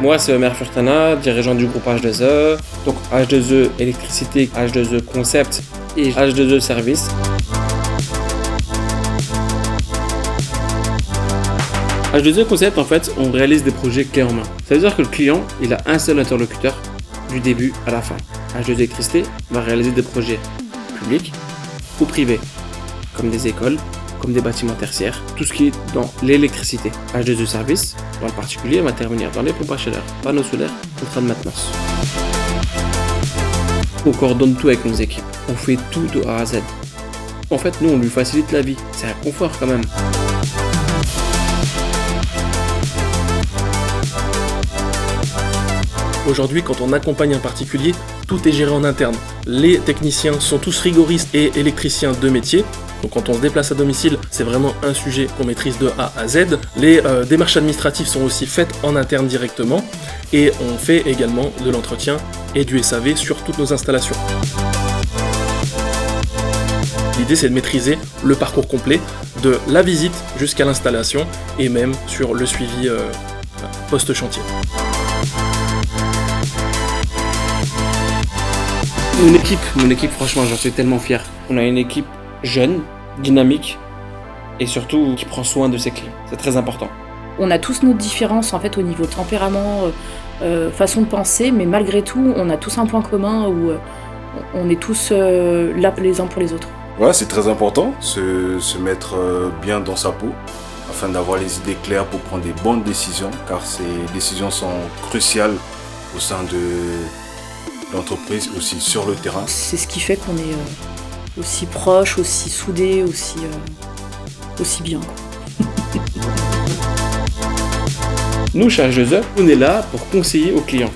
Moi, c'est Omer Furtana, dirigeant du groupe H2E. Donc H2E électricité, H2E concept et H2E service. H2E concept, en fait, on réalise des projets clés en main. Ça veut dire que le client, il a un seul interlocuteur du début à la fin. H2E électricité va réaliser des projets publics ou privés, comme des écoles, comme des bâtiments tertiaires, tout ce qui est dans l'électricité. H2E service, dans le particulier, va intervenir dans les pompes à chaleur, panneaux solaires, contrats de maintenance. On coordonne tout avec nos équipes. On fait tout de A à Z. En fait, nous, on lui facilite la vie. C'est un confort quand même. Aujourd'hui, quand on accompagne un particulier, tout est géré en interne. Les techniciens sont tous rigoristes et électriciens de métier. Donc quand on se déplace à domicile, c'est vraiment un sujet qu'on maîtrise de A à Z. Les démarches administratives sont aussi faites en interne directement. Et on fait également de l'entretien et du SAV sur toutes nos installations. L'idée, c'est de maîtriser le parcours complet, de la visite jusqu'à l'installation et même sur le suivi post-chantier. Mon équipe, franchement, j'en suis tellement fier. On a une équipe jeune, dynamique et surtout qui prend soin de ses clients. C'est très important. On a tous nos différences en fait au niveau tempérament, façon de penser, mais malgré tout, on a tous un point commun où on est tous là les uns pour les autres. Ouais, c'est très important, se mettre bien dans sa peau afin d'avoir les idées claires pour prendre des bonnes décisions, car ces décisions sont cruciales au sein de l'entreprise, aussi sur le terrain. C'est ce qui fait qu'on est aussi proches, aussi soudés, aussi bien. Nous, chez H2E, on est là pour conseiller aux clients.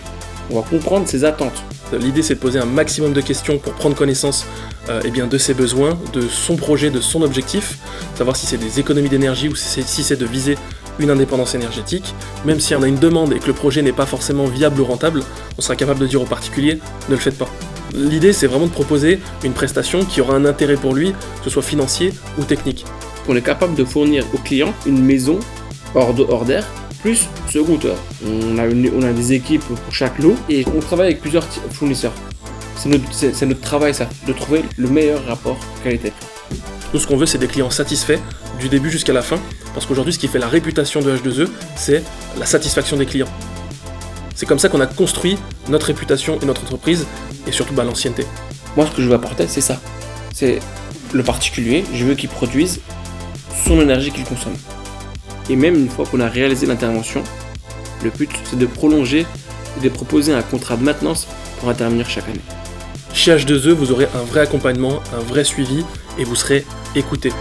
On va comprendre ses attentes. L'idée, c'est de poser un maximum de questions pour prendre connaissance de ses besoins, de son projet, de son objectif, savoir si c'est des économies d'énergie ou si c'est de viser une indépendance énergétique. Même si on a une demande et que le projet n'est pas forcément viable ou rentable, on sera capable de dire au particulier « ne le faites pas ». L'idée, c'est vraiment de proposer une prestation qui aura un intérêt pour lui, que ce soit financier ou technique. On est capable de fournir aux clients une maison hors d'air, plus second-heure. On a des équipes pour chaque lot et on travaille avec plusieurs fournisseurs. C'est notre travail, ça, de trouver le meilleur rapport qualité-prix. Nous, ce qu'on veut, c'est des clients satisfaits du début jusqu'à la fin, parce qu'aujourd'hui, ce qui fait la réputation de H2E, c'est la satisfaction des clients. C'est comme ça qu'on a construit notre réputation et notre entreprise, et surtout l'ancienneté. Moi, ce que je veux apporter, c'est ça. C'est le particulier, je veux qu'il produise son énergie qu'il consomme. Et même une fois qu'on a réalisé l'intervention, le but, c'est de prolonger et de proposer un contrat de maintenance pour intervenir chaque année. Chez H2E, vous aurez un vrai accompagnement, un vrai suivi, et vous serez écouté.